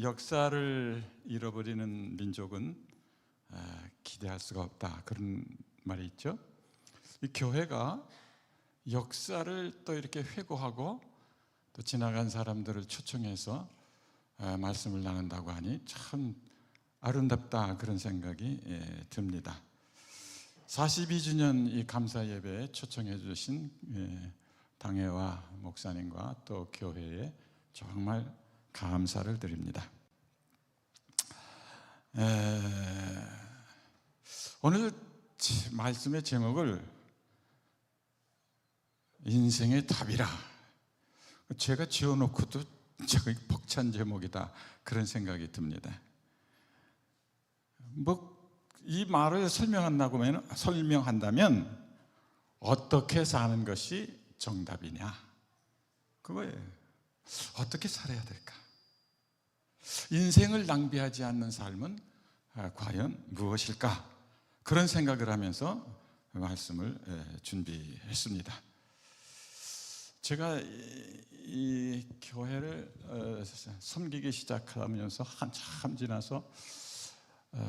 역사를 잃어버리는 민족은 기대할 수가 없다, 그런 말이 있죠. 이 교회가 역사를 또 이렇게 회고하고 또 지나간 사람들을 초청해서 말씀을 나눈다고 하니 참 아름답다, 그런 생각이 듭니다. 42주년 이 감사 예배에 초청해 주신 당회와 목사님과 또 교회에 정말 감사를 드립니다. 오늘 말씀의 제목을 인생의 답이라, 제가 지어놓고도 저기 벅찬 제목이다, 그런 생각이 듭니다. 이 말을 설명한다면 어떻게 사는 것이 정답이냐, 그거예요. 어떻게 살아야 될까? 인생을 낭비하지 않는 삶은 과연 무엇일까? 그런 생각을 하면서 말씀을 준비했습니다. 제가 이 교회를 섬기기 시작하면서 한참 지나서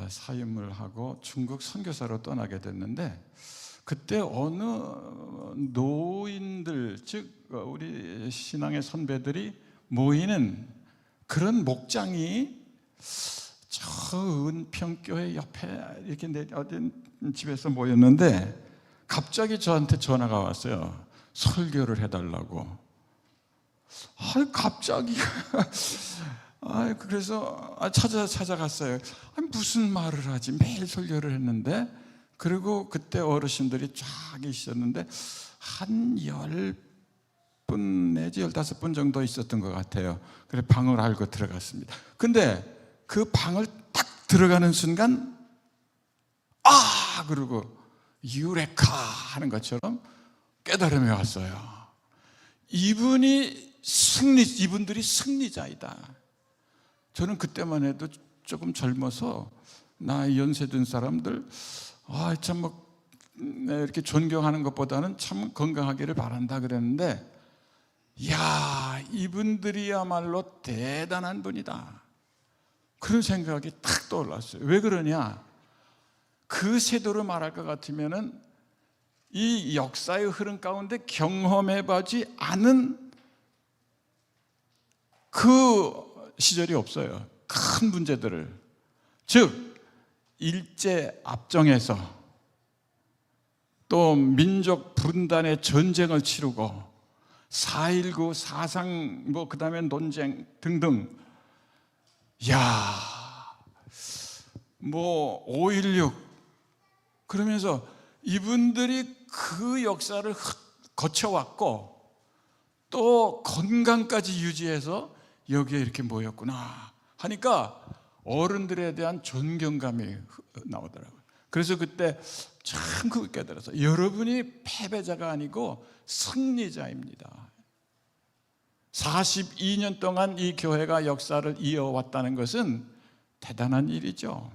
사임을 하고 중국 선교사로 떠나게 됐는데, 그때 어느 노인들, 즉 우리 신앙의 선배들이 모이는 그런 목장이 저 은평교회 옆에 이렇게 어딘 집에서 모였는데, 갑자기 저한테 전화가 왔어요. 설교를 해달라고. 갑자기 그래서 찾아갔어요. 무슨 말을 하지? 매일 설교를 했는데, 그리고 그때 어르신들이 쫙 계셨는데 한 10분 내지 15분 정도 있었던 것 같아요. 그래서 방을 알고 들어갔습니다. 근데 그 방을 딱 들어가는 순간 그러고 유레카 하는 것처럼 깨달음이 왔어요. 이분들이 승리자이다. 저는 그때만 해도 조금 젊어서 나이 연세 든 사람들 참 이렇게 존경하는 것보다는 참 건강하기를 바란다 그랬는데, 이분들이야말로 대단한 분이다, 그런 생각이 탁 떠올랐어요. 왜 그러냐? 그 세도로 말할 것 같으면은 이 역사의 흐름 가운데 경험해보지 않은 그 시절이 없어요. 큰 문제들을, 즉 일제 압정에서 또 민족 분단의 전쟁을 치르고 4.19 사상 그 다음에 논쟁 등등, 5.16 그러면서 이분들이 그 역사를 거쳐왔고 또 건강까지 유지해서 여기에 이렇게 모였구나 하니까 어른들에 대한 존경감이 나오더라고요. 그래서 그때 참 그걸 깨달아서 여러분이 패배자가 아니고 승리자입니다. 42년 동안 이 교회가 역사를 이어왔다는 것은 대단한 일이죠.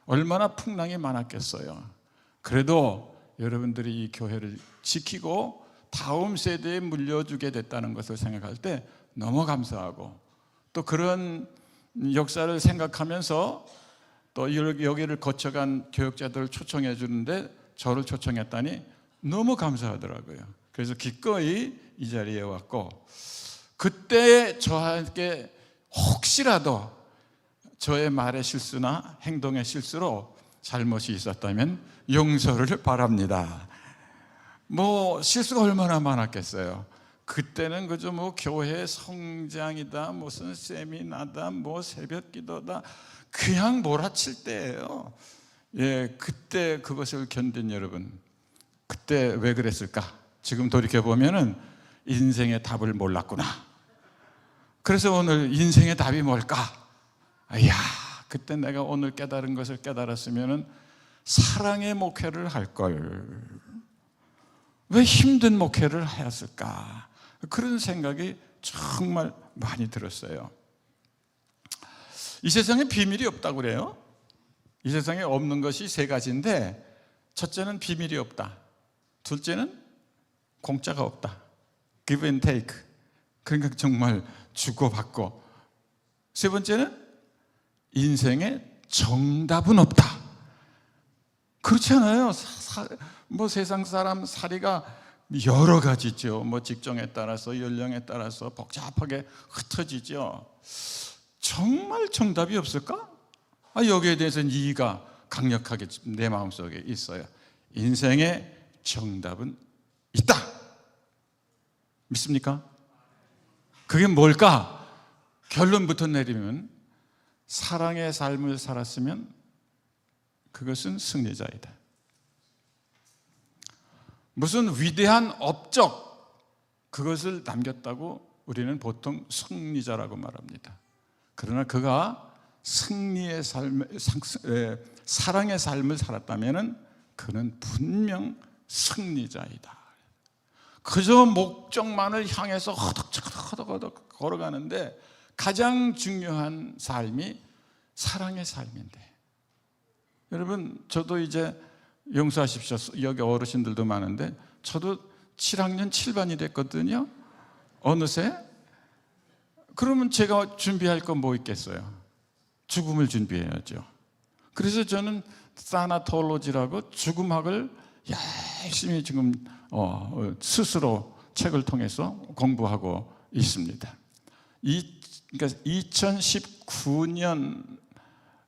얼마나 풍랑이 많았겠어요. 그래도 여러분들이 이 교회를 지키고 다음 세대에 물려주게 됐다는 것을 생각할 때 너무 감사하고, 또 그런 역사를 생각하면서 또 여기를 거쳐간 교역자들을 초청해 주는데 저를 초청했다니 너무 감사하더라고요. 그래서 기꺼이 이 자리에 왔고, 그때 저에게 혹시라도 저의 말의 실수나 행동의 실수로 잘못이 있었다면 용서를 바랍니다. 실수가 얼마나 많았겠어요. 그때는 그저 교회 성장이다, 무슨 세미나다, 새벽 기도다, 그냥 몰아칠 때예요. 그때 그것을 견딘 여러분, 그때 왜 그랬을까? 지금 돌이켜보면은 인생의 답을 몰랐구나. 그래서 오늘 인생의 답이 뭘까? 그때 내가 오늘 깨달은 것을 깨달았으면은 사랑의 목회를 할 걸. 왜 힘든 목회를 하였을까? 그런 생각이 정말 많이 들었어요. 이 세상에 비밀이 없다고 그래요. 이 세상에 없는 것이 3가지인데, 첫째는 비밀이 없다, 둘째는 공짜가 없다, give and take. 그러니까 정말 주고받고 세 번째는 인생에 정답은 없다. 그렇지 않아요? 뭐 세상 사람 사리가 여러 가지죠. 뭐 직종에 따라서, 연령에 따라서 복잡하게 흩어지죠. 정말 정답이 없을까? 여기에 대해서는 이의가 강력하게 내 마음속에 있어요. 인생에 정답은 있다. 믿습니까? 그게 뭘까? 결론부터 내리면 사랑의 삶을 살았으면 그것은 승리자이다. 무슨 위대한 업적 그것을 남겼다고 우리는 보통 승리자라고 말합니다. 그러나 그가 승리의 사랑의 삶을 살았다면 그는 분명 승리자이다. 그저 목적만을 향해서 허덕허덕 걸어가는데 가장 중요한 삶이 사랑의 삶인데, 여러분 저도 이제 용서하십시오. 여기 어르신들도 많은데 저도 7학년 7반이 됐거든요. 어느새. 그러면 제가 준비할 건 뭐 있겠어요? 죽음을 준비해야죠. 그래서 저는 사나톨로지라고 죽음학을 열심히 지금 스스로 책을 통해서 공부하고 있습니다. 그러니까 2019년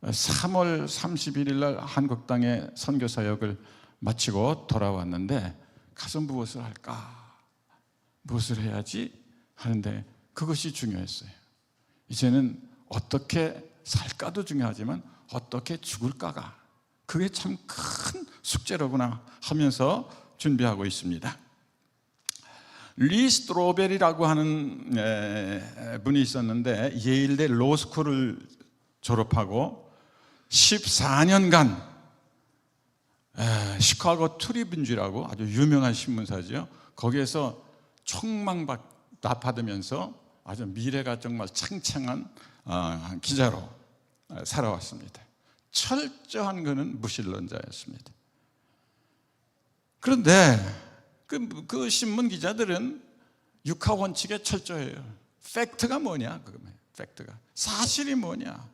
3월 31일 날 한국 땅에 선교 사역을 마치고 돌아왔는데 가서 무엇을 할까? 무엇을 해야지? 하는데 그것이 중요했어요. 이제는 어떻게 살까도 중요하지만 어떻게 죽을까가, 그게 참 큰 숙제로구나 하면서 준비하고 있습니다. 리 스트로벨이라고 하는 분이 있었는데 예일대 로스쿨을 졸업하고 14년간 시카고 트리뷴지라고 아주 유명한 신문사죠. 거기에서 총망받으면서 아주 미래가 정말 창창한 기자로 살아왔습니다. 철저한 그는 무신론자였습니다. 그런데 그 신문 기자들은 육하 원칙에 철저해요. 팩트가 뭐냐? 팩트가 사실이 뭐냐?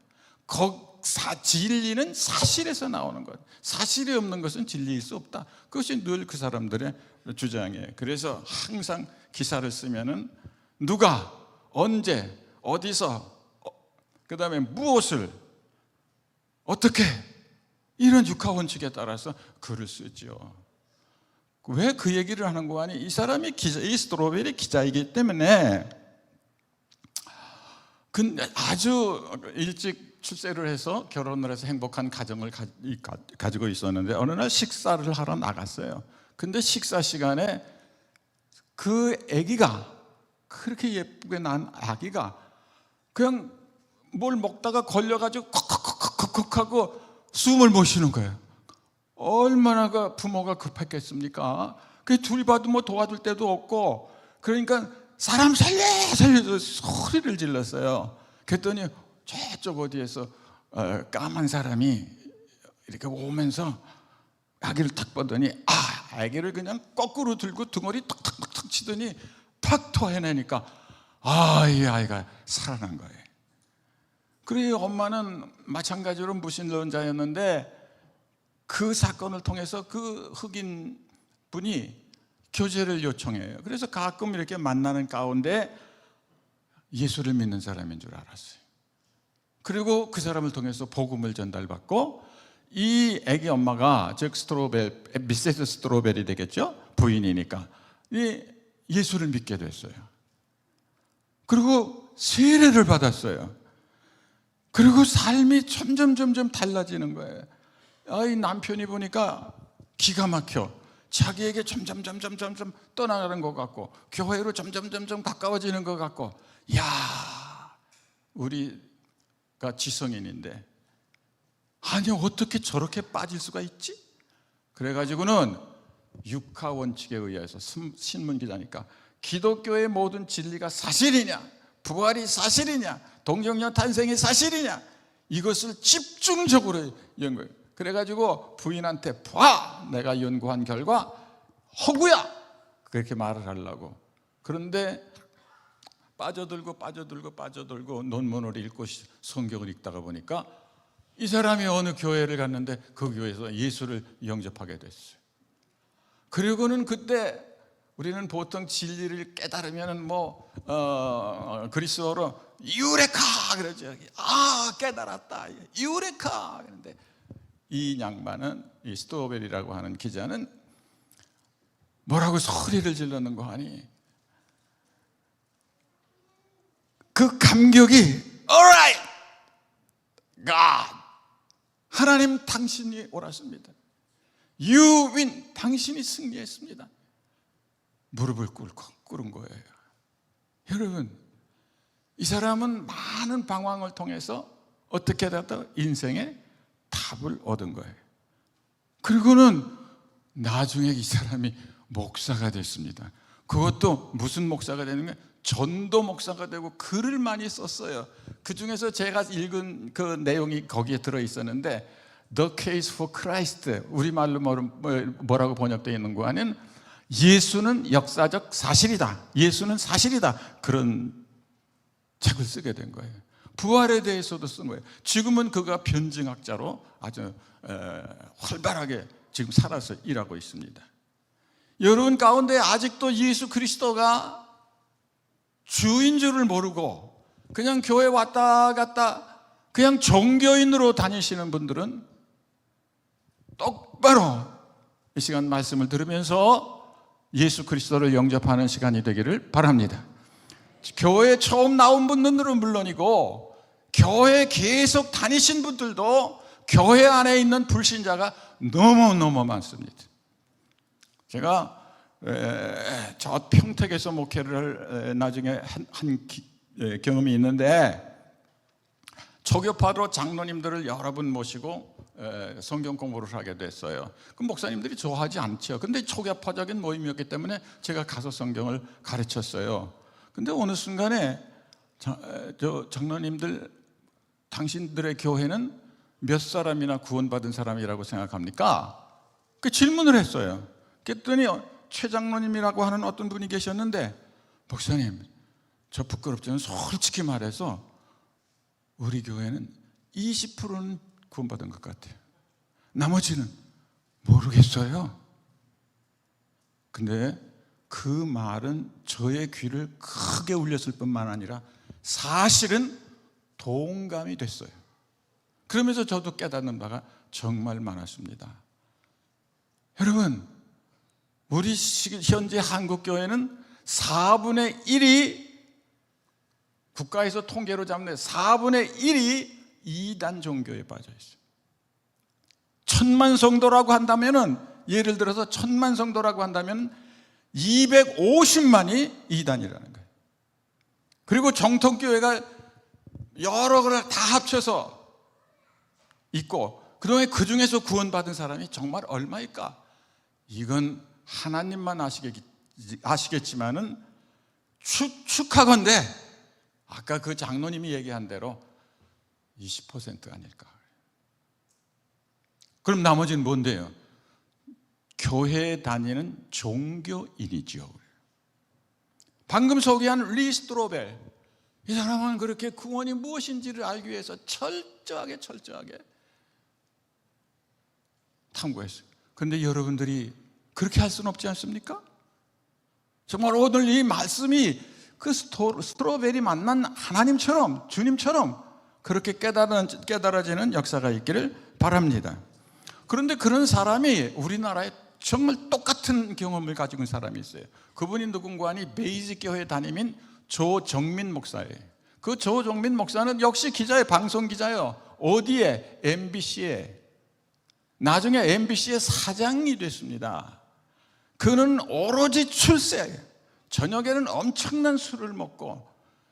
진리는 사실에서 나오는 것. 사실이 없는 것은 진리일 수 없다. 그것이 늘 그 사람들의 주장이에요. 그래서 항상 기사를 쓰면은 누가, 언제, 어디서, 그 다음에 무엇을, 어떻게, 이런 육하 원칙에 따라서 글을 쓰죠. 왜 그 얘기를 하는 거 아니? 이 사람이 이 스트로벨이 기자이기 때문에 아주 일찍 출세를 해서 결혼을 해서 행복한 가정을 가지고 있었는데 어느 날 식사를 하러 나갔어요. 근데 식사 시간에 그 아기가, 그렇게 예쁘게 난 아기가 그냥 뭘 먹다가 걸려가지고 콕콕콕콕콕 하고 숨을 못 쉬는 거예요. 얼마나 그 부모가 급했겠습니까? 그 둘이 봐도 뭐 도와줄 데도 없고, 그러니까 사람 살려서 소리를 질렀어요. 그랬더니 저쪽 어디에서 까만 사람이 이렇게 오면서 아기를 탁 보더니 아기를 그냥 거꾸로 들고 등어리 탁탁탁 치더니 팍 토해내니까 이 아이가 살아난 거예요. 그래요. 엄마는 마찬가지로 무신론자였는데 그 사건을 통해서 그 흑인 분이 교제를 요청해요. 그래서 가끔 이렇게 만나는 가운데 예수를 믿는 사람인 줄 알았어요. 그리고 그 사람을 통해서 복음을 전달받고, 이 아기 엄마가 즉 미세스 스트로벨이 되겠죠? 부인이니까 예수를 믿게 됐어요. 그리고 세례를 받았어요. 그리고 삶이 점점 달라지는 거예요. 이 남편이 보니까 기가 막혀. 자기에게 점점 떠나가는 것 같고, 교회로 점점 가까워지는 것 같고, 우리가 지성인인데 아니 어떻게 저렇게 빠질 수가 있지? 그래가지고는 육하 원칙에 의해서 신문 기자니까 기독교의 모든 진리가 사실이냐, 부활이 사실이냐, 동정녀 탄생이 사실이냐, 이것을 집중적으로 연구해요. 그래가지고 부인한테 내가 연구한 결과 허구야, 그렇게 말을 하려고. 그런데 빠져들고 논문을 읽고 성경을 읽다가 보니까 이 사람이 어느 교회를 갔는데 그 교회에서 예수를 영접하게 됐어요. 그리고는 그때 우리는 보통 진리를 깨달으면 그리스어로 유레카 그러죠. 깨달았다. 유레카. 그런데 이 양반은, 이 스토벨이라고 하는 기자는 뭐라고 소리를 질렀는 거 아니? 그 감격이 Alright, God, 하나님 당신이 옳았습니다. You win, 당신이 승리했습니다. 무릎을 꿇은 거예요. 여러분, 이 사람은 많은 방황을 통해서 어떻게 됐다? 인생의 답을 얻은 거예요. 그리고는 나중에 이 사람이 목사가 됐습니다. 그것도 무슨 목사가 되는 거예요? 전도 목사가 되고 글을 많이 썼어요. 그 중에서 제가 읽은 그 내용이 거기에 들어 있었는데 The Case for Christ, 우리말로 뭐라고 번역되어 있는 거 아니면 예수는 역사적 사실이다, 예수는 사실이다, 그런 책을 쓰게 된 거예요. 부활에 대해서도 쓴 거예요. 지금은 그가 변증학자로 아주 활발하게 지금 살아서 일하고 있습니다. 여러분 가운데 아직도 예수 그리스도가 주인 줄을 모르고 그냥 교회 왔다 갔다 그냥 종교인으로 다니시는 분들은 똑바로 이 시간 말씀을 들으면서 예수 그리스도를 영접하는 시간이 되기를 바랍니다. 교회 처음 나온 분들은 물론이고 교회 계속 다니신 분들도 교회 안에 있는 불신자가 너무너무 많습니다. 제가 저 평택에서 목회를 나중에 한 경험이 있는데 초교파로 장로님들을 여러 분 모시고 성경 공부를 하게 됐어요. 그 목사님들이 좋아하지 않죠. 근데 초교파적인 모임이었기 때문에 제가 가서 성경을 가르쳤어요. 근데 어느 순간에 장로님들, 당신들의 교회는 몇 사람이나 구원받은 사람이라고 생각합니까? 그 질문을 했어요. 그랬더니 최 장로님이라고 하는 어떤 분이 계셨는데, 목사님, 저 부끄럽지만 솔직히 말해서 우리 교회는 20%는 구원받은 것 같아요. 나머지는 모르겠어요. 근데 그 말은 저의 귀를 크게 울렸을 뿐만 아니라 사실은 동감이 됐어요. 그러면서 저도 깨닫는 바가 정말 많았습니다. 여러분, 우리 현재 한국교회는 4분의 1이 국가에서 통계로 잡는 4분의 1이 이단 종교에 빠져 있어요. 1000만 성도라고 한다면은, 예를 들어서 1000만 성도라고 한다면 250만이 이단이라는 거예요. 그리고 정통교회가 여러 걸 다 합쳐서 있고, 그동안 그 중에서 구원받은 사람이 정말 얼마일까? 이건 하나님만 아시겠지만은 추측하건대 아까 그 장로님이 얘기한 대로 20% 아닐까. 그럼 나머지는 뭔데요? 교회에 다니는 종교인이죠. 방금 소개한 리 스트로벨, 이 사람은 그렇게 구원이 무엇인지를 알기 위해서 철저하게 탐구했어요. 그런데 여러분들이 그렇게 할 수는 없지 않습니까? 정말 오늘 이 말씀이 그 스트로벨이 만난 하나님처럼, 주님처럼 그렇게 깨달아지는 역사가 있기를 바랍니다. 그런데 그런 사람이 우리나라에 정말 똑같은 경험을 가지고 있는 사람이 있어요. 그분이 누군가 하니 베이직 교회 담임인 조정민 목사예요. 그 조정민 목사는 역시 기자예요. 방송 기자예요. 어디에? MBC에. 나중에 MBC의 사장이 됐습니다. 그는 오로지 출세예요. 저녁에는 엄청난 술을 먹고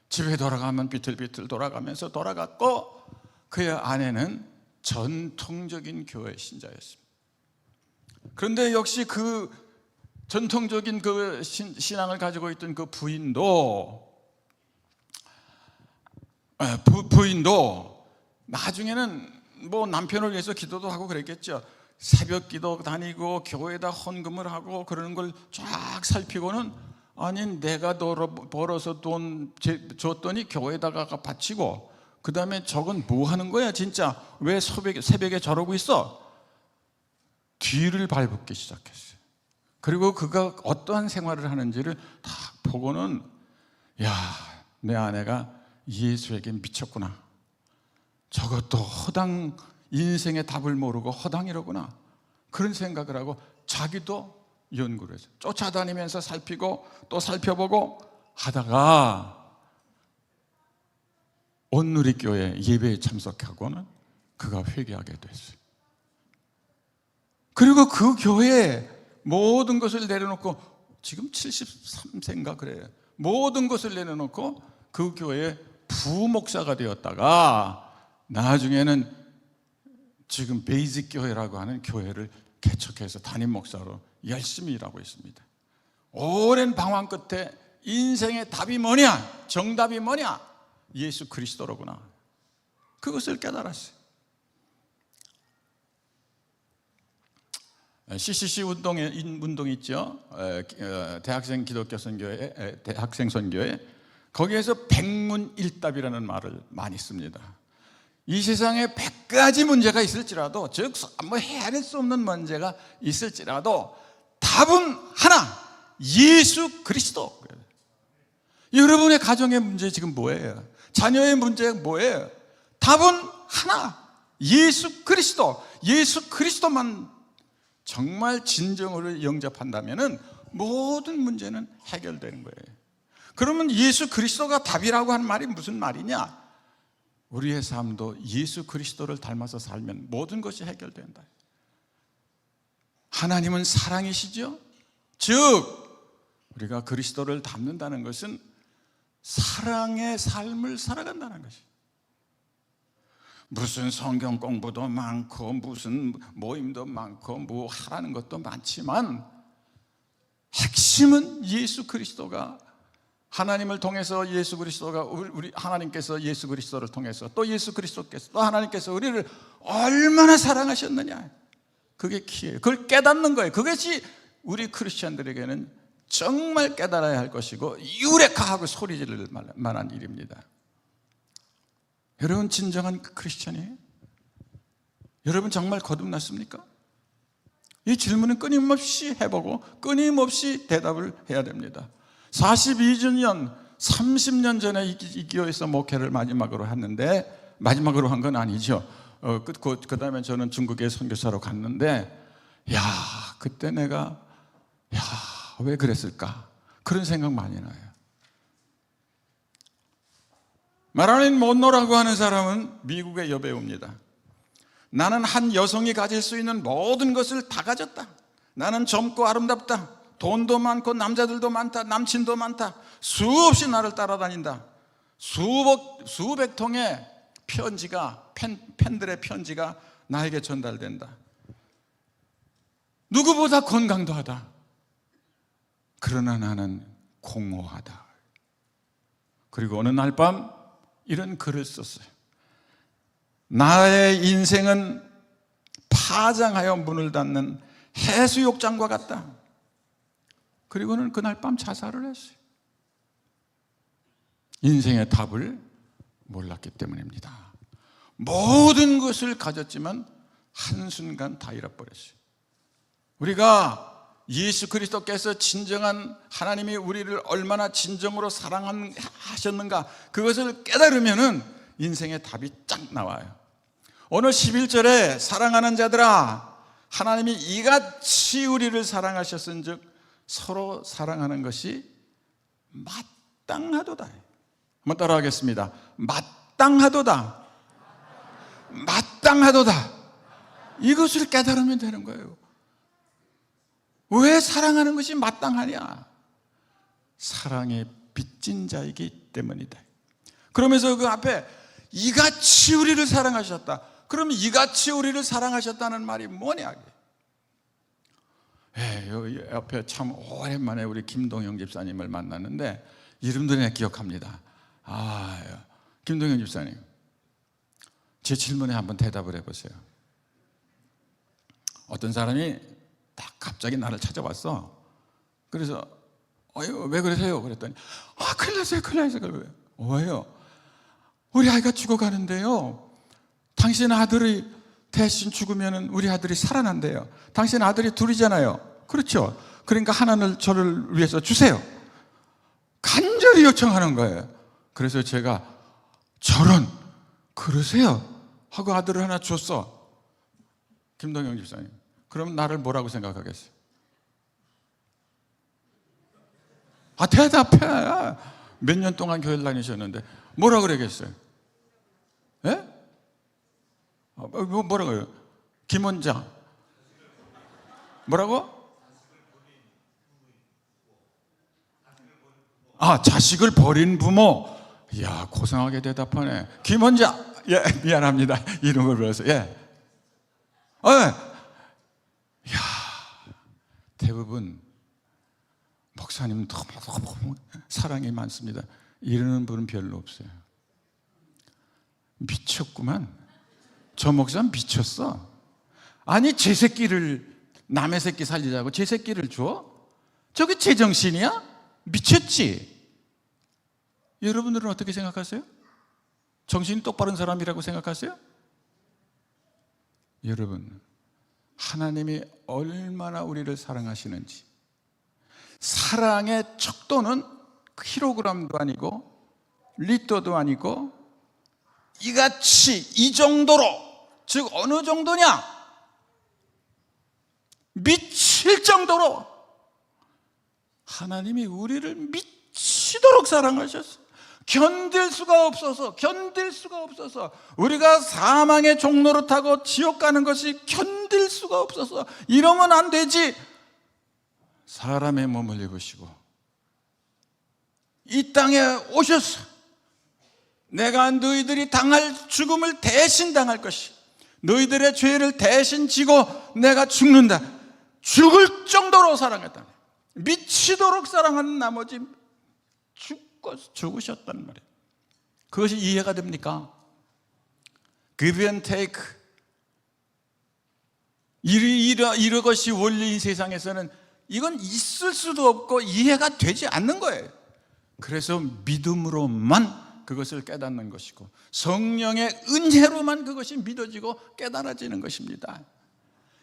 집에 돌아가면 비틀비틀 돌아가면서 돌아갔고, 그의 아내는 전통적인 교회 신자였습니다. 그런데 역시 그 전통적인 그 신앙을 가지고 있던 그 부인도 나중에는 뭐 남편을 위해서 기도도 하고 그랬겠죠. 새벽 기도 다니고 교회에다 헌금을 하고 그러는 걸 쫙 살피고는 아니 내가 벌어서 돈 줬더니 교회에다가 바치고 그 다음에 저건 뭐 하는 거야 진짜? 왜 새벽에 저러고 있어? 뒤를 밟기 시작했어요. 그리고 그가 어떠한 생활을 하는지를 다 보고는 야, 내 아내가 예수에게 미쳤구나. 저것도 허당, 인생의 답을 모르고 허당이로구나. 그런 생각을 하고 자기도 연구를 했어요. 쫓아다니면서 살피고 또 살펴보고 하다가 온누리교회 예배에 참석하고는 그가 회개하게 됐어요. 그리고 그 교회에 모든 것을 내려놓고, 지금 73세인가 그래요. 모든 것을 내려놓고 그 교회에 부목사가 되었다가 나중에는 지금 베이직 교회라고 하는 교회를 개척해서 담임 목사로 열심히 일하고 있습니다. 오랜 방황 끝에 인생의 답이 뭐냐? 정답이 뭐냐? 예수 그리스도로구나. 그것을 깨달았어요. CCC 운동 있죠. 대학생 기독교 선교회, 대학생 선교회. 거기에서 백문일답이라는 말을 많이 씁니다. 이 세상에 100가지 문제가 있을지라도, 즉 뭐 헤아릴 수 없는 문제가 있을지라도 답은 하나, 예수 그리스도. 여러분의 가정의 문제 지금 뭐예요? 자녀의 문제 뭐예요? 답은 하나, 예수 그리스도. 예수 그리스도만 정말 진정으로 영접한다면 모든 문제는 해결되는 거예요. 그러면 예수 그리스도가 답이라고 하는 말이 무슨 말이냐? 우리의 삶도 예수 그리스도를 닮아서 살면 모든 것이 해결된다. 하나님은 사랑이시죠? 즉 우리가 그리스도를 닮는다는 것은 사랑의 삶을 살아간다는 것이에요. 무슨 성경 공부도 많고 무슨 모임도 많고 뭐 하라는 것도 많지만 핵심은 예수 그리스도가, 하나님을 통해서 예수 그리스도가, 우리 하나님께서 예수 그리스도를 통해서 또 예수 그리스도께서 또 하나님께서 우리를 얼마나 사랑하셨느냐, 그게 키예요. 그걸 깨닫는 거예요. 그것이 우리 크리스천들에게는 정말 깨달아야 할 것이고 유레카하고 소리 지를 만한 일입니다. 여러분 진정한 크리스천이에요? 여러분 정말 거듭났습니까? 이 질문은 끊임없이 해보고 끊임없이 대답을 해야 됩니다. 42년, 30년 전에 이 교회에서 목회를 마지막으로 했는데, 마지막으로 한 건 아니죠. 그 다음에 저는 중국에 선교사로 갔는데, 야, 그때 내가, 야, 왜 그랬을까? 그런 생각 많이 나요. 마릴린 먼로라고 하는 사람은 미국의 여배우입니다. 나는 한 여성이 가질 수 있는 모든 것을 다 가졌다. 나는 젊고 아름답다. 돈도 많고 남자들도 많다. 남친도 많다. 수없이 나를 따라다닌다. 수백 통의 편지가, 팬들의 편지가 나에게 전달된다. 누구보다 건강도 하다. 그러나 나는 공허하다. 그리고 어느 날 밤 이런 글을 썼어요. 나의 인생은 파장하여 문을 닫는 해수욕장과 같다. 그리고는 그날 밤 자살을 했어요. 인생의 답을 몰랐기 때문입니다. 모든 것을 가졌지만 한순간 다 잃어버렸어요. 우리가 예수 그리스도께서 진정한, 하나님이 우리를 얼마나 진정으로 사랑하셨는가, 그것을 깨달으면은 인생의 답이 쫙 나와요. 오늘 11절에 사랑하는 자들아, 하나님이 이같이 우리를 사랑하셨은즉 서로 사랑하는 것이 마땅하도다. 한번 따라하겠습니다. 마땅하도다. 마땅하도다. 이것을 깨달으면 되는 거예요. 왜 사랑하는 것이 마땅하냐? 사랑에 빚진 자이기 때문이다. 그러면서 그 앞에 이같이 우리를 사랑하셨다. 그럼 이같이 우리를 사랑하셨다는 말이 뭐냐? 여기 옆에 참 오랜만에 우리 김동영 집사님을 만났는데 이름도 내가 기억합니다. 김동영 집사님, 제 질문에 한번 대답을 해보세요. 어떤 사람이 딱 갑자기 나를 찾아왔어. 그래서 왜 그러세요? 그랬더니 큰일 났어요, 큰일 났어요. 그래요. 왜요? 우리 아이가 죽어가는데요, 당신 아들이 대신 죽으면 우리 아들이 살아난대요. 당신 아들이 둘이잖아요. 그렇죠? 그러니까 하나를 저를 위해서 주세요. 간절히 요청하는 거예요. 그래서 제가 저런, 그러세요? 하고 아들을 하나 줬어. 김동영 집사님, 그럼 나를 뭐라고 생각하겠어요? 대답해. 몇 년 동안 교회를 다니셨는데 뭐라 그러겠어요? 예? 뭐라고요? 김원장 뭐라고? 자식을 버린 부모. 이야, 고상하게 대답하네. 김원장, 예, 미안합니다. 이런 걸 불러서, 예. 이야, 대부분 목사님 너무 사랑이 많습니다. 이러는 분은 별로 없어요. 미쳤구만. 저 목사 미쳤어. 아니, 제 새끼를, 남의 새끼 살리자고 제 새끼를 줘? 저게 제정신이야? 미쳤지? 여러분들은 어떻게 생각하세요? 정신이 똑바른 사람이라고 생각하세요? 여러분, 하나님이 얼마나 우리를 사랑하시는지, 사랑의 척도는 킬로그램도 아니고 리터도 아니고 이같이 이 정도로, 즉 어느 정도냐? 미칠 정도로 하나님이 우리를 미치도록 사랑하셨어요. 견딜 수가 없어서 우리가 사망의 종로를 타고 지옥 가는 것이 견딜 수가 없어서 이러면 안 되지. 사람의 몸을 입으시고 이 땅에 오셨어. 내가 너희들이 당할 죽음을 대신 당할 것이, 너희들의 죄를 대신 지고 내가 죽는다. 죽을 정도로 사랑했다. 미치도록 사랑하는 나머지 죽으셨단 말이에요. 그것이 이해가 됩니까? Give and take. 이것이 원리인 세상에서는 이건 있을 수도 없고 이해가 되지 않는 거예요. 그래서 믿음으로만 그것을 깨닫는 것이고 성령의 은혜로만 그것이 믿어지고 깨달아지는 것입니다.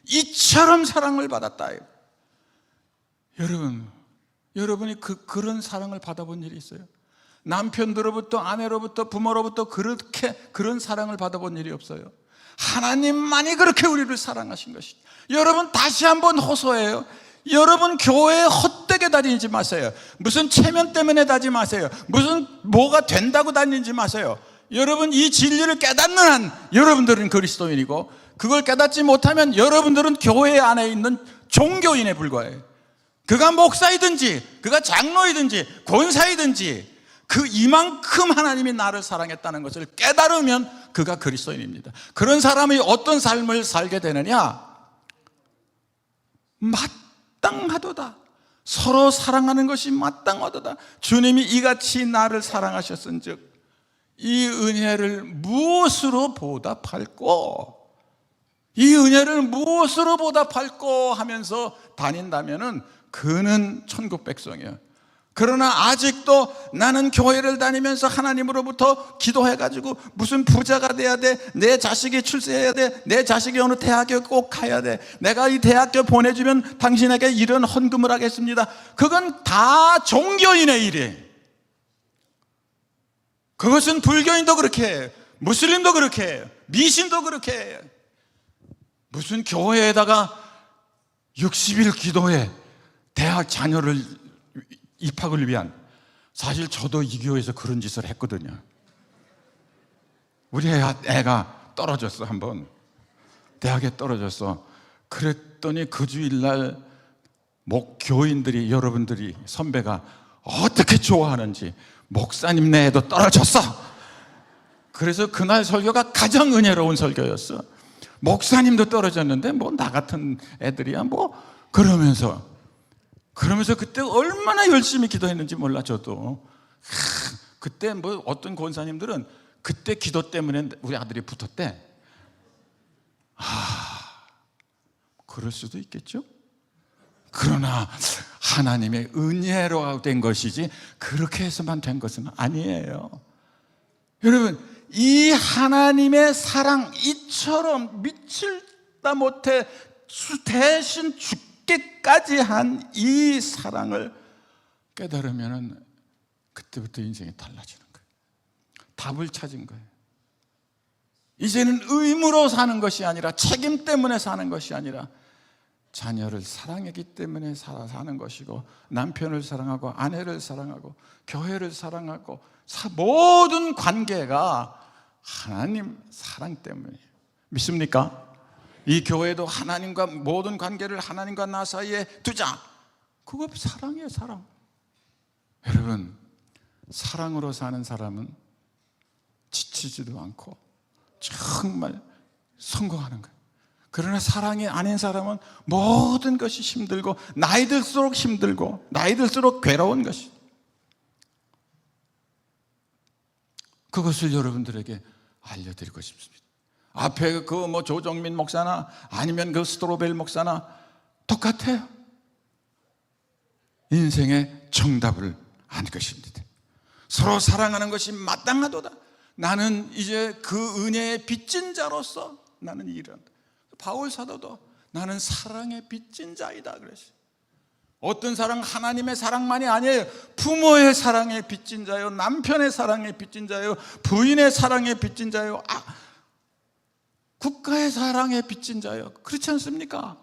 이처럼 사랑을 받았다. 여러분이 그런 사랑을 받아본 일이 있어요? 남편으로부터, 아내로부터, 부모로부터 그런 사랑을 받아본 일이 없어요. 하나님만이 그렇게 우리를 사랑하신 것이죠. 여러분, 다시 한번 호소해요. 여러분, 교회에 헛되게 다니지 마세요. 무슨 체면 때문에 다니지 마세요. 무슨 뭐가 된다고 다니지 마세요. 여러분, 이 진리를 깨닫는 한 여러분들은 그리스도인이고, 그걸 깨닫지 못하면 여러분들은 교회 안에 있는 종교인에 불과해요. 그가 목사이든지 그가 장로이든지 권사이든지 이만큼 하나님이 나를 사랑했다는 것을 깨달으면 그가 그리스도인입니다. 그런 사람이 어떤 삶을 살게 되느냐? 마땅하도다. 서로 사랑하는 것이 마땅하도다. 주님이 이같이 나를 사랑하셨은즉 이 은혜를 무엇으로 보답할꼬? 이 은혜를 무엇으로 보답할꼬 하면서 다닌다면은 그는 천국 백성이에요. 그러나 아직도 나는 교회를 다니면서 하나님으로부터 기도해가지고 무슨 부자가 돼야 돼, 내 자식이 출세해야 돼, 내 자식이 어느 대학에 꼭 가야 돼, 내가 이 대학교 보내주면 당신에게 이런 헌금을 하겠습니다. 그건 다 종교인의 일이에요. 그것은 불교인도 그렇게 해요. 무슬림도 그렇게 해요. 미신도 그렇게 해요. 무슨 교회에다가 60일 기도해 대학 자녀를 입학을 위한. 사실 저도 이 교회에서 그런 짓을 했거든요. 우리 애가 떨어졌어. 한번 대학에 떨어졌어. 그랬더니 그 주일날 교인들이, 여러분들이, 선배가 어떻게 좋아하는지, 목사님네 애도 떨어졌어. 그래서 그날 설교가 가장 은혜로운 설교였어. 목사님도 떨어졌는데 뭐 나 같은 애들이야 뭐. 그러면서 그때 얼마나 열심히 기도했는지 몰라. 저도 그때 뭐 어떤 권사님들은 그때 기도 때문에 우리 아들이 붙었대. 그럴 수도 있겠죠. 그러나 하나님의 은혜로 된 것이지 그렇게 해서만 된 것은 아니에요. 여러분, 이 하나님의 사랑, 이처럼 미칠다 못해 대신 죽기까지 한 이 사랑을 깨달으면 그때부터 인생이 달라지는 거예요. 답을 찾은 거예요. 이제는 의무로 사는 것이 아니라, 책임 때문에 사는 것이 아니라, 자녀를 사랑하기 때문에 사는 것이고, 남편을 사랑하고 아내를 사랑하고 교회를 사랑하고, 모든 관계가 하나님 사랑 때문이에요. 믿습니까? 이 교회도 하나님과, 모든 관계를 하나님과 나 사이에 두자. 그거 사랑이에요, 사랑. 여러분, 사랑으로 사는 사람은 지치지도 않고 정말 성공하는 거예요. 그러나 사랑이 아닌 사람은 모든 것이 힘들고, 나이 들수록 힘들고, 나이 들수록 괴로운 것이. 그것을 여러분들에게 알려드리고 싶습니다. 앞에 그 조정민 목사나 아니면 그 스토로벨 목사나 똑같아요. 인생의 정답을 안 것입니다. 서로 사랑하는 것이 마땅하도다. 나는 이제 그 은혜의 빚진 자로서 나는 일한다. 바울 사도도 나는 사랑의 빚진 자이다 그랬어요. 어떤 사랑, 하나님의 사랑만이 아니에요. 부모의 사랑에 빚진 자요, 남편의 사랑에 빚진 자요, 부인의 사랑에 빚진 자요, 국가의 사랑에 빚진 자요. 그렇지 않습니까?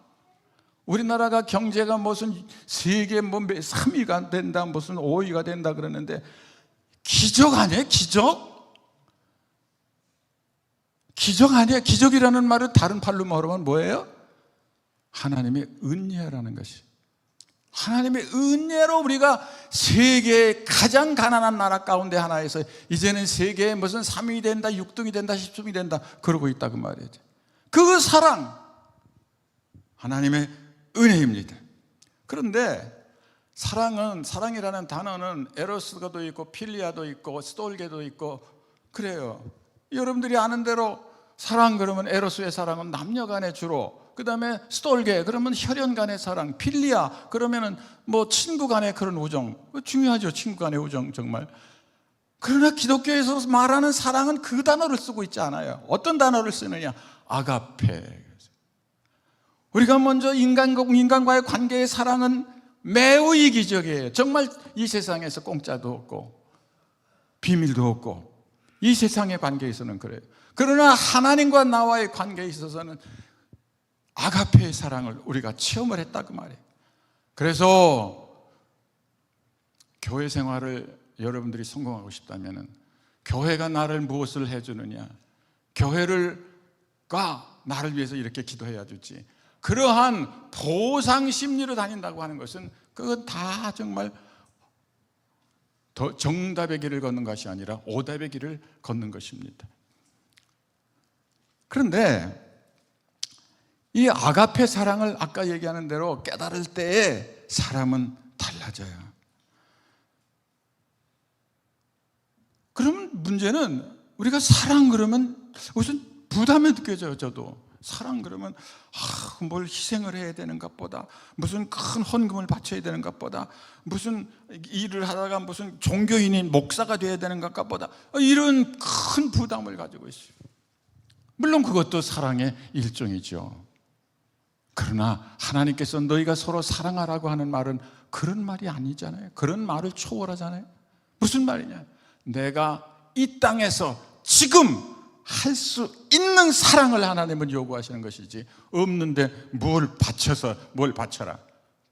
우리나라가 경제가 무슨 세계 3위가 된다, 무슨 5위가 된다 그러는데, 기적 아니에요? 기적? 기적 아니에요? 기적이라는 말은 다른 팔로 말하면 뭐예요? 하나님의 은혜라는 것이. 하나님의 은혜로 우리가 세계의 가장 가난한 나라 가운데 하나에서 이제는 세계에 무슨 3위가 된다, 6등이 된다, 10등이 된다 그러고 있다 그 말이에요. 그 사랑, 하나님의 은혜입니다. 그런데 사랑이라는 단어는 에로스가도 있고 필리아도 있고 스톨게도 있고 그래요. 여러분들이 아는 대로 사랑 그러면 에로스의 사랑은 남녀 간에 주로, 그 다음에 스톨게 그러면 혈연 간의 사랑, 필리아 그러면은 친구 간의 그런 우정, 중요하죠. 친구 간의 우정 정말. 그러나 기독교에서 말하는 사랑은 그 단어를 쓰고 있지 않아요. 어떤 단어를 쓰느냐? 아가페. 우리가 먼저 인간과의 관계의 사랑은 매우 이기적이에요. 정말 이 세상에서 공짜도 없고 비밀도 없고, 이 세상의 관계에서는 그래요. 그러나 하나님과 나와의 관계에 있어서는 아가페의 사랑을 우리가 체험을 했다 그 말이에요. 그래서 교회 생활을 여러분들이 성공하고 싶다면 교회가 나를 무엇을 해주느냐, 교회가 나를 위해서 이렇게 기도해야 주지, 그러한 보상 심리로 다닌다고 하는 것은 그건 다 정말 정답의 길을 걷는 것이 아니라 오답의 길을 걷는 것입니다. 그런데 이 아가페 사랑을 아까 얘기하는 대로 깨달을 때에 사람은 달라져요. 그러면 문제는 우리가 사랑 그러면 무슨 부담이 느껴져요. 저도 사랑 그러면 뭘 희생을 해야 되는 것보다, 무슨 큰 헌금을 바쳐야 되는 것보다, 무슨 일을 하다가 무슨 종교인인 목사가 되어야 되는 것보다 이런 큰 부담을 가지고 있어요. 물론 그것도 사랑의 일종이죠. 그러나 하나님께서 너희가 서로 사랑하라고 하는 말은 그런 말이 아니잖아요. 그런 말을 초월하잖아요. 무슨 말이냐? 내가 이 땅에서 지금 할 수 있는 사랑을 하나님은 요구하시는 것이지, 없는데 뭘 바쳐라,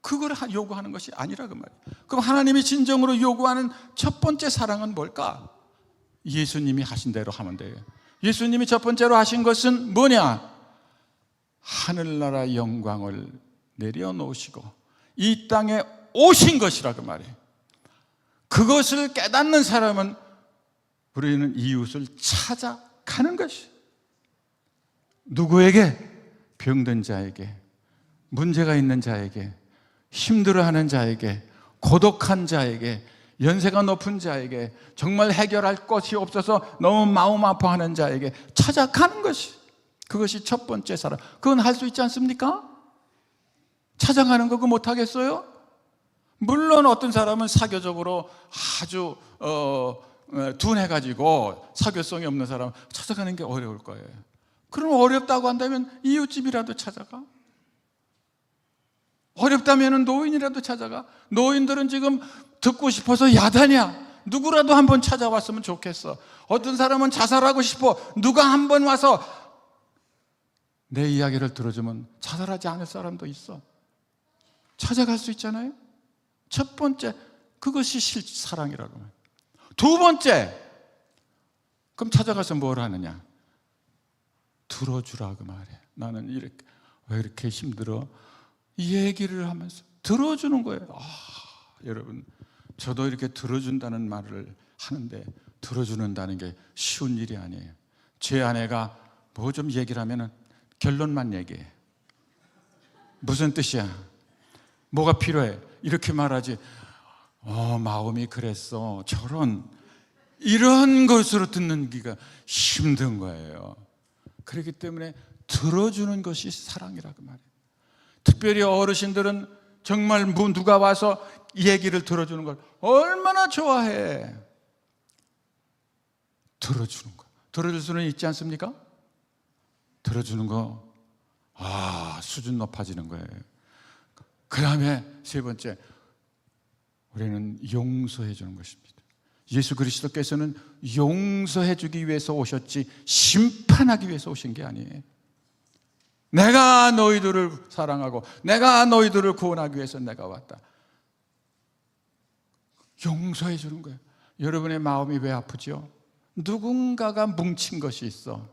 그걸 요구하는 것이 아니라 그 말이에요. 그럼 하나님이 진정으로 요구하는 첫 번째 사랑은 뭘까? 예수님이 하신 대로 하면 돼요. 예수님이 첫 번째로 하신 것은 뭐냐? 하늘나라 영광을 내려놓으시고 이 땅에 오신 것이라 그 말이에요. 그것을 깨닫는 사람은 우리는 이웃을 찾아가는 것이. 누구에게? 병든 자에게, 문제가 있는 자에게, 힘들어하는 자에게, 고독한 자에게, 연세가 높은 자에게, 정말 해결할 것이 없어서 너무 마음 아파하는 자에게 찾아가는 것이, 그것이 첫 번째 사랑. 그건 할 수 있지 않습니까? 찾아가는 거 그거 못하겠어요? 물론 어떤 사람은 사교적으로 아주 둔해가지고 사교성이 없는 사람 찾아가는 게 어려울 거예요. 그럼 어렵다고 한다면 이웃집이라도 찾아가. 어렵다면 노인이라도 찾아가. 노인들은 지금 듣고 싶어서 야단이야. 누구라도 한번 찾아왔으면 좋겠어. 어떤 사람은 자살하고 싶어. 누가 한번 와서 내 이야기를 들어주면 자살하지 않을 사람도 있어. 찾아갈 수 있잖아요. 첫 번째, 그것이 사랑이라고 말해요. 두 번째, 그럼 찾아가서 뭘 하느냐? 들어주라고 말해. 나는 왜 이렇게 힘들어? 이 얘기를 하면서 들어주는 거예요. 여러분, 저도 이렇게 들어준다는 말을 하는데 들어주는다는 게 쉬운 일이 아니에요. 제 아내가 뭐 좀 얘기를 하면 결론만 얘기해. 무슨 뜻이야? 뭐가 필요해? 이렇게 말하지. 마음이 그랬어. 이런 것으로 듣는 기가 힘든 거예요. 그렇기 때문에 들어주는 것이 사랑이라고 말해요. 특별히 어르신들은 정말 누가 와서 얘기를 들어주는 걸 얼마나 좋아해. 들어주는 거. 들어줄 수는 있지 않습니까? 들어주는 거, 수준 높아지는 거예요. 그 다음에 세 번째, 우리는 용서해 주는 것입니다. 예수 그리스도께서는 용서해 주기 위해서 오셨지 심판하기 위해서 오신 게 아니에요. 내가 너희들을 사랑하고 내가 너희들을 구원하기 위해서 내가 왔다. 용서해 주는 거예요. 여러분의 마음이 왜 아프죠? 누군가가 뭉친 것이 있어.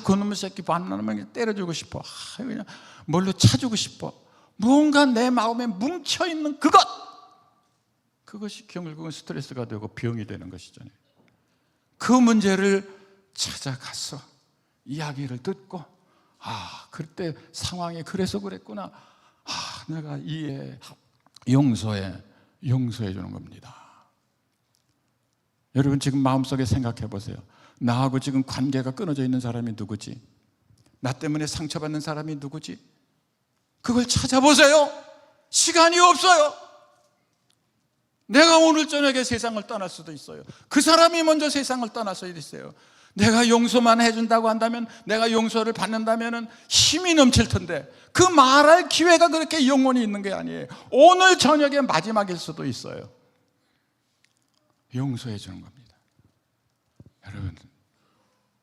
그놈의 새끼 만나면 때려주고 싶어. 그냥 뭘로 차주고 싶어. 뭔가 내 마음에 뭉쳐있는 그것이 결국은 스트레스가 되고 병이 되는 것이잖아요. 그 문제를 찾아가서 이야기를 듣고 그때 상황이 그래서 그랬구나. 내가 이해해. 용서해 주는 겁니다. 여러분 지금 마음속에 생각해 보세요. 나하고 지금 관계가 끊어져 있는 사람이 누구지? 나 때문에 상처받는 사람이 누구지? 그걸 찾아보세요. 시간이 없어요. 내가 오늘 저녁에 세상을 떠날 수도 있어요. 그 사람이 먼저 세상을 떠날 수도 있어요. 내가 용서만 해준다고 한다면, 내가 용서를 받는다면 힘이 넘칠 텐데 그 말할 기회가 그렇게 영원히 있는 게 아니에요. 오늘 저녁에 마지막일 수도 있어요. 용서해 주는 겁니다. 여러분,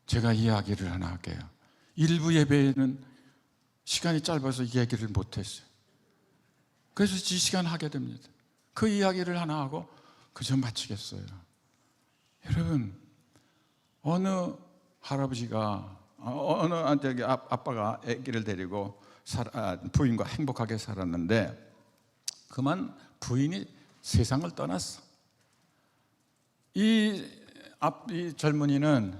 제가 이야기를 하나 할게요. 일부 예배에는 시간이 짧아서 이야기를 못했어요. 그래서 이 시간 하게 됩니다. 그 이야기를 하나 하고 그저 마치겠어요. 여러분, 어느 할아버지가 어느 아빠가 아기를 데리고 부인과 행복하게 살았는데 그만 부인이 세상을 떠났어. 이 젊은이는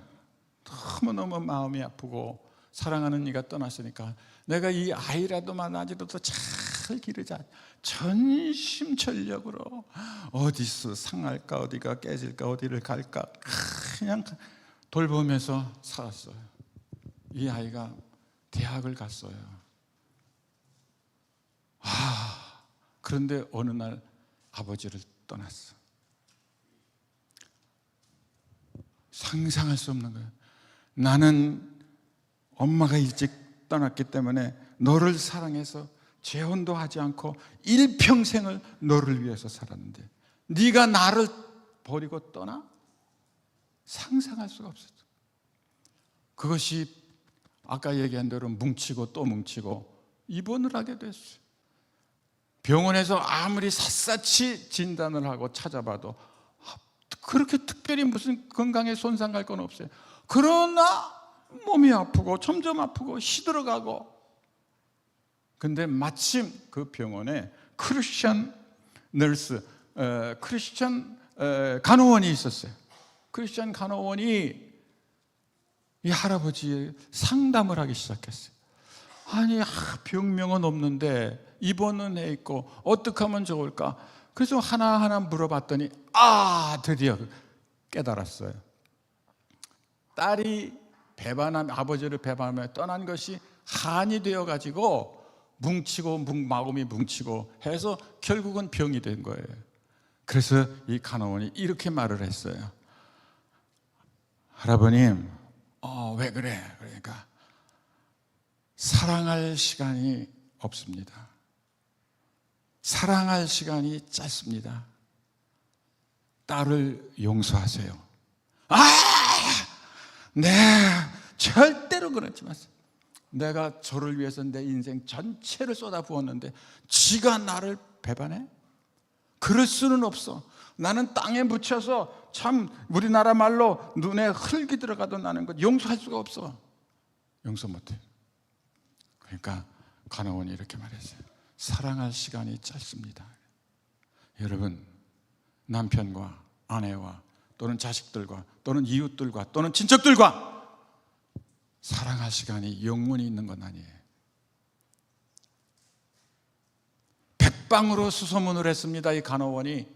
너무너무 마음이 아프고 사랑하는 이가 떠났으니까 내가 이 아이라도 만나지라도 잘 기르자. 전심전력으로 어디서 상할까, 어디가 깨질까, 어디를 갈까 그냥 돌보면서 살았어요. 이 아이가 대학을 갔어요. 그런데 어느 날 아버지를 떠났어. 상상할 수 없는 거예요. 나는 엄마가 일찍 떠났기 때문에 너를 사랑해서 재혼도 하지 않고 일평생을 너를 위해서 살았는데 네가 나를 버리고 떠나? 상상할 수가 없었어. 그것이 아까 얘기한 대로 뭉치고 또 뭉치고 입원을 하게 됐어요. 병원에서 아무리 샅샅이 진단을 하고 찾아봐도 그렇게 특별히 무슨 건강에 손상 갈 건 없어요. 그러나 몸이 아프고 점점 아프고 시들어가고. 근데 마침 그 병원에 크리스찬 간호원이 있었어요. 크리스찬 간호원이 이 할아버지의 상담을 하기 시작했어요. 아니, 병명은 없는데 입원은 해 있고 어떻게 하면 좋을까? 그래서 하나하나 물어봤더니 드디어 깨달았어요. 딸이 아버지를 배반하며 떠난 것이 한이 되어가지고 뭉치고 마음이 뭉치고 해서 결국은 병이 된 거예요. 그래서 이 간호원이 이렇게 말을 했어요. 할아버님, 왜 그래? 그러니까 사랑할 시간이 없습니다. 사랑할 시간이 짧습니다. 딸을 용서하세요. 네, 절대로 그러지 마세요. 내가 저를 위해서 내 인생 전체를 쏟아부었는데 지가 나를 배반해? 그럴 수는 없어. 나는 땅에 묻혀서 참 우리나라 말로 눈에 흙이 들어가도 나는 것 용서할 수가 없어. 용서 못해. 그러니까 간호원이 이렇게 말했어요. 사랑할 시간이 짧습니다. 여러분, 남편과 아내와 또는 자식들과 또는 이웃들과 또는 친척들과 사랑할 시간이 영원히 있는 건 아니에요. 백방으로 수소문을 했습니다. 이 간호원이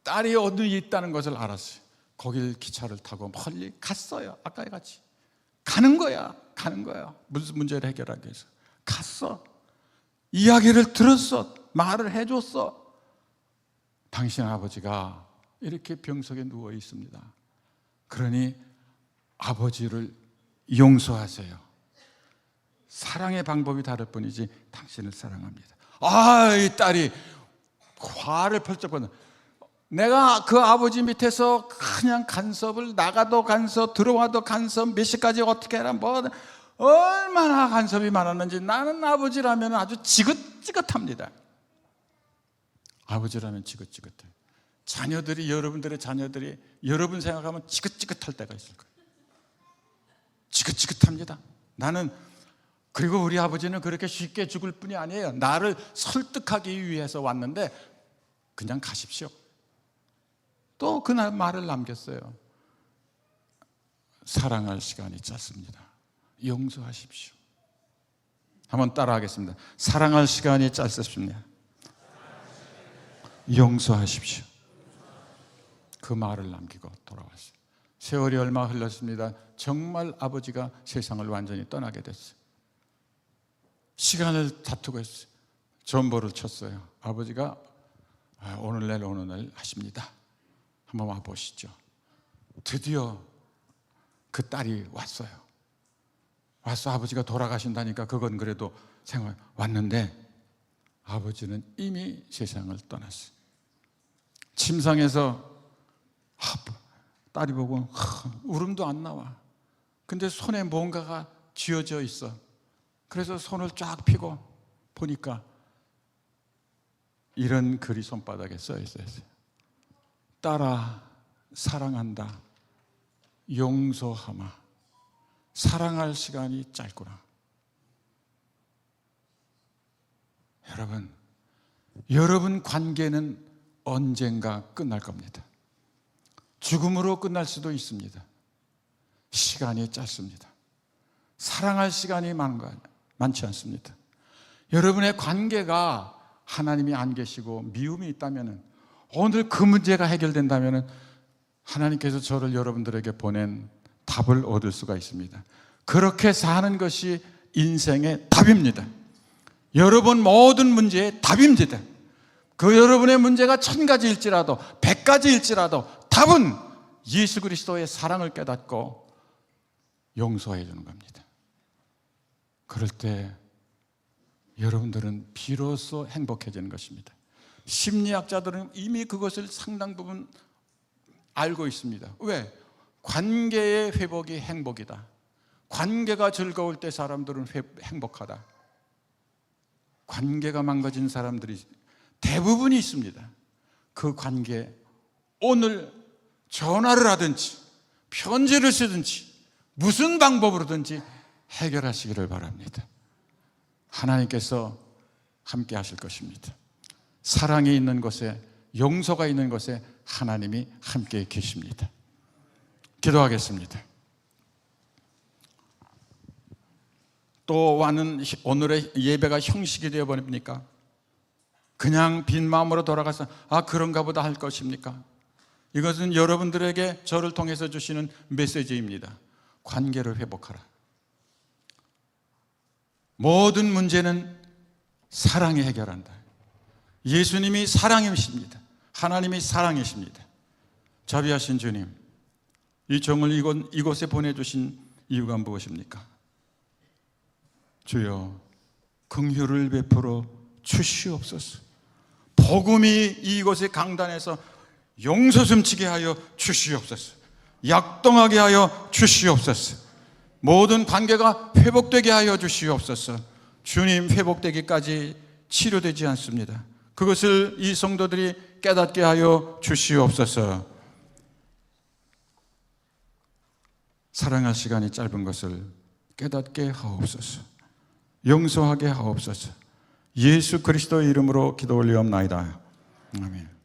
딸이 어디 있다는 것을 알았어요. 거길 기차를 타고 멀리 갔어요. 아까와 같이 가는 거야. 무슨 문제를 해결하기 위해서 갔어. 이야기를 들었어. 말을 해줬어. 당신 아버지가 이렇게 병석에 누워 있습니다. 그러니 아버지를 용서하세요. 사랑의 방법이 다를 뿐이지 당신을 사랑합니다. 이 딸이 화를 펄쩍 받는, 내가 그 아버지 밑에서 그냥 간섭을, 나가도 간섭, 들어와도 간섭, 몇 시까지 어떻게 해라, 얼마나 간섭이 많았는지. 나는 아버지라면 아주 지긋지긋합니다. 아버지라면 지긋지긋해요. 여러분들의 자녀들이 여러분 생각하면 지긋지긋할 때가 있을 거예요. 지긋지긋합니다. 그리고 우리 아버지는 그렇게 쉽게 죽을 뿐이 아니에요. 나를 설득하기 위해서 왔는데 그냥 가십시오. 또 그날 말을 남겼어요. 사랑할 시간이 짧습니다. 용서하십시오. 한번 따라하겠습니다. 사랑할 시간이 짧습니다. 용서하십시오. 그 말을 남기고 돌아왔어요. 세월이 얼마 흘렀습니다. 정말 아버지가 세상을 완전히 떠나게 됐어요. 시간을 다투고 했어요. 전보를 쳤어요. 아버지가 오늘 내일 하십니다. 한번 와보시죠. 드디어 그 딸이 왔어요. 와서 아버지가 돌아가신다니까 그건 그래도 왔는데 아버지는 이미 세상을 떠났어요. 침상에서 딸이 보고 울음도 안 나와. 근데 손에 뭔가가 쥐어져 있어. 그래서 손을 쫙 펴고 보니까 이런 글이 손바닥에 써 있어요. 딸아, 사랑한다. 용서하마. 사랑할 시간이 짧구나. 여러분 관계는 언젠가 끝날 겁니다. 죽음으로 끝날 수도 있습니다. 시간이 짧습니다. 사랑할 시간이 많지 않습니다. 여러분의 관계가 하나님이 안 계시고 미움이 있다면, 오늘 그 문제가 해결된다면 하나님께서 저를 여러분들에게 보낸 답을 얻을 수가 있습니다. 그렇게 사는 것이 인생의 답입니다. 여러분 모든 문제의 답입니다. 그 여러분의 문제가 1000가지일지라도 100가지일지라도 답은 예수 그리스도의 사랑을 깨닫고 용서해 주는 겁니다. 그럴 때 여러분들은 비로소 행복해지는 것입니다. 심리학자들은 이미 그것을 상당 부분 알고 있습니다. 왜? 관계의 회복이 행복이다. 관계가 즐거울 때 사람들은 행복하다. 관계가 망가진 사람들이 대부분이 있습니다. 그 관계, 오늘 전화를 하든지 편지를 쓰든지 무슨 방법으로든지 해결하시기를 바랍니다. 하나님께서 함께 하실 것입니다. 사랑이 있는 곳에, 용서가 있는 곳에 하나님이 함께 계십니다. 기도하겠습니다. 또 와는 오늘의 예배가 형식이 되어버립니까? 그냥 빈 마음으로 돌아가서 그런가 보다 할 것입니까? 이것은 여러분들에게 저를 통해서 주시는 메시지입니다. 관계를 회복하라. 모든 문제는 사랑이 해결한다. 예수님이 사랑이십니다. 하나님이 사랑이십니다. 자비하신 주님, 이 종을 이곳에 보내주신 이유가 무엇입니까? 주여, 긍휼을 베풀어 주시옵소서. 복음이 이곳의 강단에서 용서숨치게 하여 주시옵소서. 약동하게 하여 주시옵소서. 모든 관계가 회복되게 하여 주시옵소서. 주님, 회복되기까지 치료되지 않습니다. 그것을 이 성도들이 깨닫게 하여 주시옵소서. 사랑할 시간이 짧은 것을 깨닫게 하옵소서. 용서하게 하옵소서. 예수 그리스도의 이름으로 기도 올리옵나이다. 아멘.